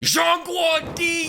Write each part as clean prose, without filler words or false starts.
Jank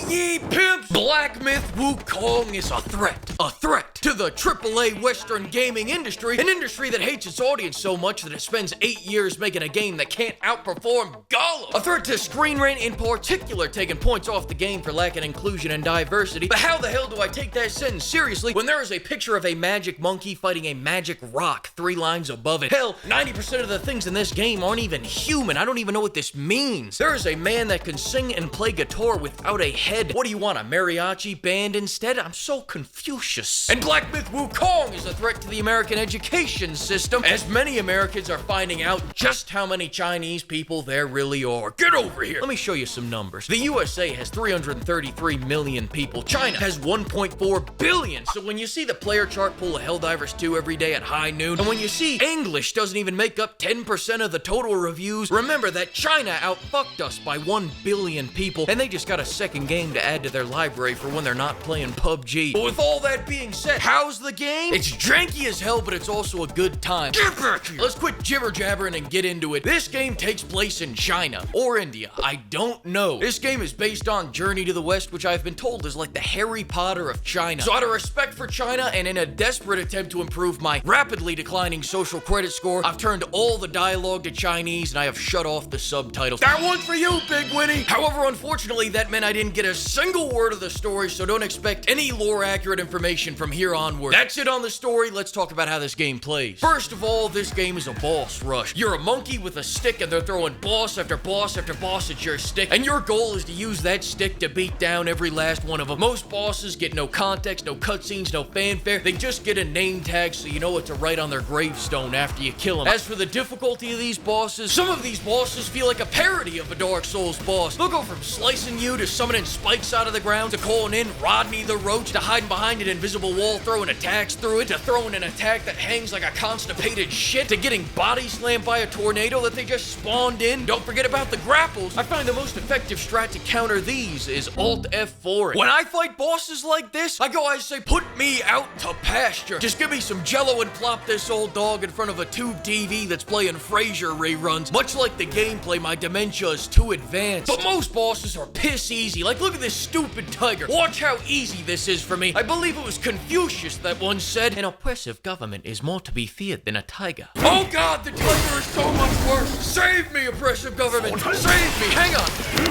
ye pimps! Black Myth Wukong is a threat to the AAA Western gaming industry, an industry that hates its audience so much that it spends 8 years making a game that can't outperform Gollum. A threat to Screen Rant in particular, taking points off the game for lacking inclusion and diversity. But how the hell do I take that sentence seriously when there is a picture of a magic monkey fighting a magic rock 3 lines above it? Hell, 90% of the things in this game aren't even human. I don't even know what this means. There is a man that can sing and play guitar without a head. What do you want, a mariachi band instead? I'm so Confucius. And Black Myth Wukong is a threat to the American education system, as many Americans are finding out just how many Chinese people there really are. Get over here. Let me show you some numbers. The USA has 333 million people. China has 1.4 billion. So when you see the player chart pull a Helldivers 2 every day at high noon, and when you see English doesn't even make up 10% of the total reviews, remember that China outfucked us by 1 billion people, and they just got a second game to add to their library for when they're not playing PUBG. But with all that being said, how's the game? It's janky as hell, but it's also a good time. Get back here. Let's quit jibber-jabbering and get into it. This game takes place in China or India. I don't know. This game is based on Journey to the West, which I've been told is like the Harry Potter of China. So out of respect for China and in a desperate attempt to improve my rapidly declining social credit score, I've turned all the dialogue to Chinese and I have shut off the subtitles. That one's for you, Big Winnie. However, unfortunately, that meant I didn't get a single word of the story, so don't expect any lore-accurate information from here onward. That's it on the story. Let's talk about how this game plays. First of all, this game is a boss rush. You're a monkey with a stick and they're throwing boss after boss after boss at your stick, and your goal is to use that stick to beat down every last one of them. Most bosses get no context, no cutscenes, no fanfare. They just get a name tag so you know what to write on their gravestone after you kill them. As for the difficulty of these bosses, some of these bosses feel like a parody of a Dark Souls boss. They'll go from slicing you to summoning spikes out of the ground to calling in Rodney the Roach to hiding behind an invisible wall throwing attacks through it to throwing an attack that hangs like a constipated shit to getting body slammed by a tornado that they just spawned in. Don't forget about the grapples. I find the most effective strat to counter these is Alt F4. When I fight bosses like this, I say put me out to pasture. Just give me some jello and plop this old dog in front of a tube TV that's playing Frasier reruns. Much like the gameplay, my dementia is too advanced. But most bosses are piss easy. Like, look at this stupid tiger. Watch how easy this is for me. I believe it was Confucius that once said, an oppressive government is more to be feared than a tiger. Oh god, the tiger is so much worse. Save me, oppressive government. Save me. Hang on.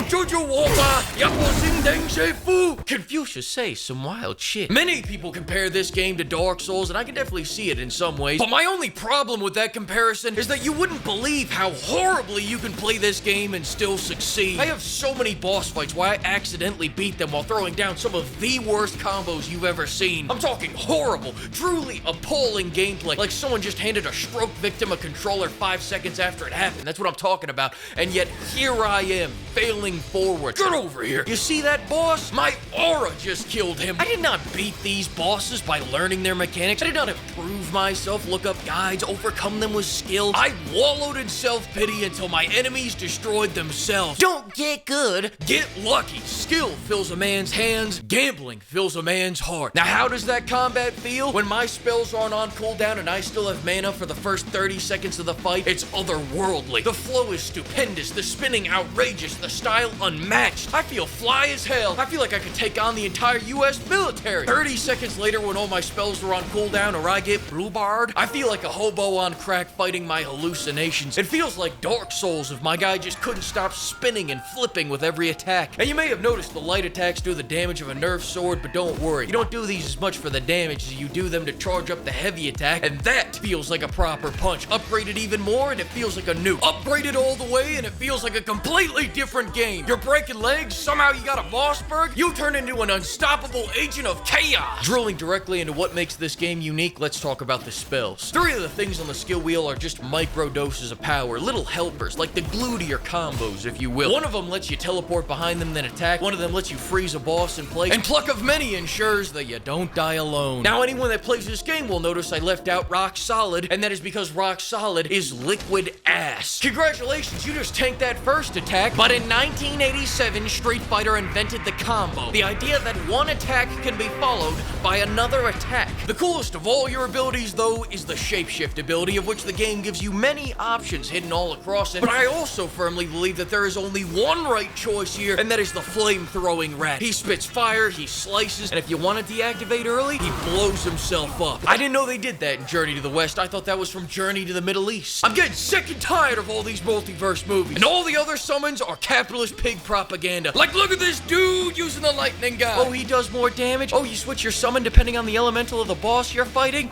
Jojo Walter, Yapo Sing Deng She Fu. Confucius says some wild shit. Many people compare this game to Dark Souls, and I can definitely see it in some ways. But my only problem with that comparison is that you wouldn't believe how horribly you can play this game and still succeed. I have so many boss fights where I accidentally beat them while throwing down some of the worst combos you've ever seen. I'm talking horrible, truly appalling gameplay, like someone just handed a stroke victim a controller 5 seconds after it happened. That's what I'm talking about. And yet here I am, failing forward. Get over here. You see that boss? My aura just killed him. I did not beat these bosses by learning their mechanics. I did not improve myself, look up guides, overcome them with skill. I wallowed in self-pity until my enemies destroyed themselves. Don't get good, get lucky. Skill fills a man's hands, gambling fills a man's heart. Now how does that combat feel? When my spells aren't on cooldown and I still have mana for the first 30 seconds of the fight, it's otherworldly. The flow is stupendous, the spinning outrageous, the style unmatched. I feel fly as hell. I feel like I could take on the entire US military. 30 seconds later when all my spells are on cooldown or I get blue barred, I feel like a hobo on crack fighting my hallucinations. It feels like Dark Souls if my guy just couldn't stop spinning and flipping with every attack. And you may have noticed the light attacks do the damage of a nerf sword, but don't worry. You don't do these as much for the damage as you do them to charge up the heavy attack, and that feels like a proper punch. Upgraded even more and it feels like a nuke. Upgraded all the way and it feels like a completely different game. You're breaking legs, somehow you got a Mossberg, you turn into an unstoppable agent of chaos. Drilling directly into what makes this game unique, let's talk about the spells. 3 of the things on the skill wheel are just micro doses of power, little helpers, like the glue to your combos, if you will. One of them lets you teleport behind them then attack, one of them lets you freeze a boss in place, and pluck of many ensures that you don't die alone. Now anyone that plays this game will notice I left out Rock Solid, and that is because Rock Solid is liquid ass. Congratulations, you just tanked that first attack, but in 1987, Street Fighter invented the combo. The idea that one attack can be followed by another attack. The coolest of all your abilities, though, is the Shapeshift ability, of which the game gives you many options hidden all across it, but I also firmly believe that there is only one right choice choice here, and that is the flame-throwing rat. He spits fire, he slices, and if you want to deactivate early, he blows himself up. I didn't know they did that in Journey to the West. I thought that was from Journey to the Middle East. I'm getting sick and tired of all these multiverse movies, and all the other summons are capitalist pig propaganda. Like, look at this dude using the lightning guy. Oh, he does more damage? Oh, you switch your summon depending on the elemental of the boss you're fighting?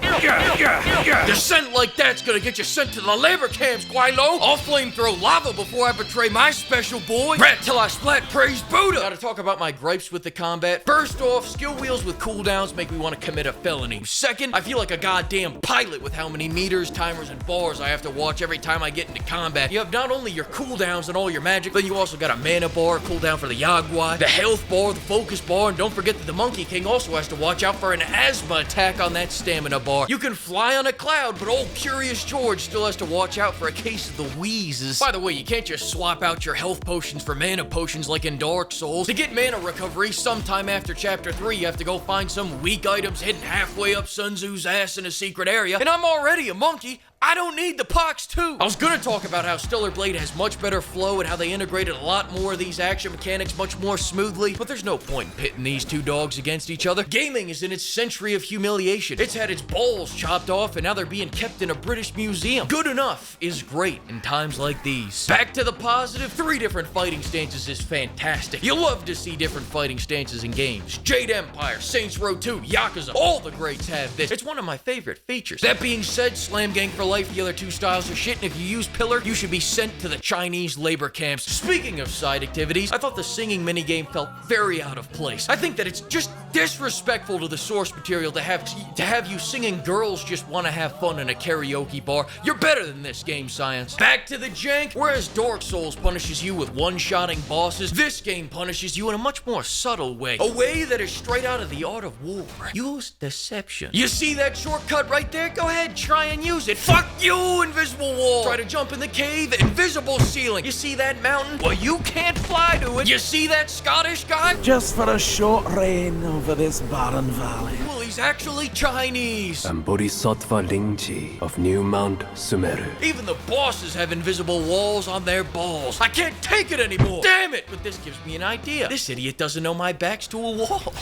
Descent like that's gonna get you sent to the labor camps, Guaylo. I'll flamethrow lava before I betray my special boy. Rat till I splat, praise Buddha. Gotta talk about my gripes with the combat. First off, skill wheels with cooldowns make me want to commit a felony. Second, I feel like a goddamn pilot with how many meters, timers, and bars I have to watch every time I get into combat. You have not only your cooldowns and all your magic, but you also got a mana bar, cooldown for the Yagwai, the health bar, the focus bar, and don't forget that the Monkey King also has to watch out for an asthma attack on that stamina bar. You can fly on a cloud, but old Curious George still has to watch out for a case of the wheezes. By the way, you can't just swap out your health potions for mana potions like in Dark Souls. To get mana recovery sometime after chapter 3, you have to go find some weak items hidden halfway up Sun Tzu's ass in a secret area, and I'm already a monkey. I don't need the pox too. I was gonna talk about how Stellar Blade has much better flow and how they integrated a lot more of these action mechanics much more smoothly, but there's no point in pitting these two dogs against each other. Gaming is in its century of humiliation. It's had its balls chopped off and now they're being kept in a British museum. Good enough is great in times like these. Back to the positive, 3 different fighting stances is fantastic. You love to see different fighting stances in games. Jade Empire, Saints Row 2, Yakuza, all the greats have this. It's one of my favorite features. That being said, Slam Gang for life, the other 2 styles are shit, and if you use Pillar, you should be sent to the Chinese labor camps. Speaking of side activities, I thought the singing minigame felt very out of place. I think that it's just disrespectful to the source material to have you singing Girls Just Wanna Have Fun in a karaoke bar. You're better than this, game science. Back to the jank. Whereas Dark Souls punishes you with one-shotting bosses, this game punishes you in a much more subtle way. A way that is straight out of the art of war. Use deception. You see that shortcut right there? Go ahead, try and use it. Fuck you, invisible wall. Try to jump in the cave, invisible ceiling. You see that mountain? Well, you can't fly to it. You see that Scottish guy? Just for a short reign over this barren valley. Well, he's actually Chinese. I'm Bodhisattva Lingji of New Mount Sumeru. Even the bosses have invisible walls on their balls. I can't take it anymore. Damn it! But this gives me an idea. This idiot doesn't know my back's to a wall.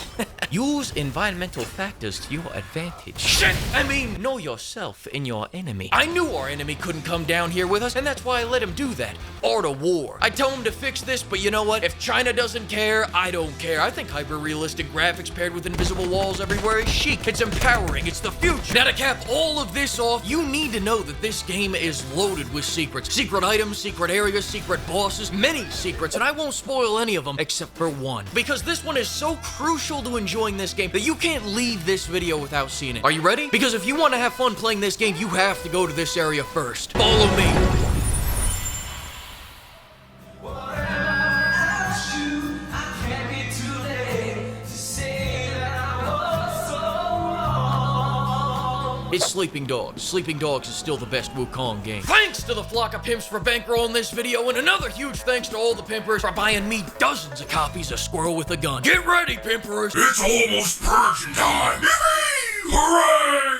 Use environmental factors to your advantage. Shit! I mean, know yourself and your enemy. I knew our enemy couldn't come down here with us, and that's why I let him do that. Art of war. I tell him to fix this, but you know what? If China doesn't care, I don't care. I think hyper-realistic graphics paired with invisible walls everywhere is chic. It's empowering. It's the future. Now to cap all of this off, you need to know that this game is loaded with secrets. Secret items, secret areas, secret bosses, many secrets, and I won't spoil any of them except for one. Because this one is so crucial to enjoying this game that you can't leave this video without seeing it. Are you ready? Because if you want to have fun playing this game, you have to go to this area first. Follow me. It's Sleeping Dogs. Sleeping Dogs is still the best Wukong game. Thanks to the flock of pimps for bankrolling this video, and another huge thanks to all the pimpers for buying me dozens of copies of Squirrel with a Gun. Get ready, pimpers! It's almost purging time! Yippee! Hooray!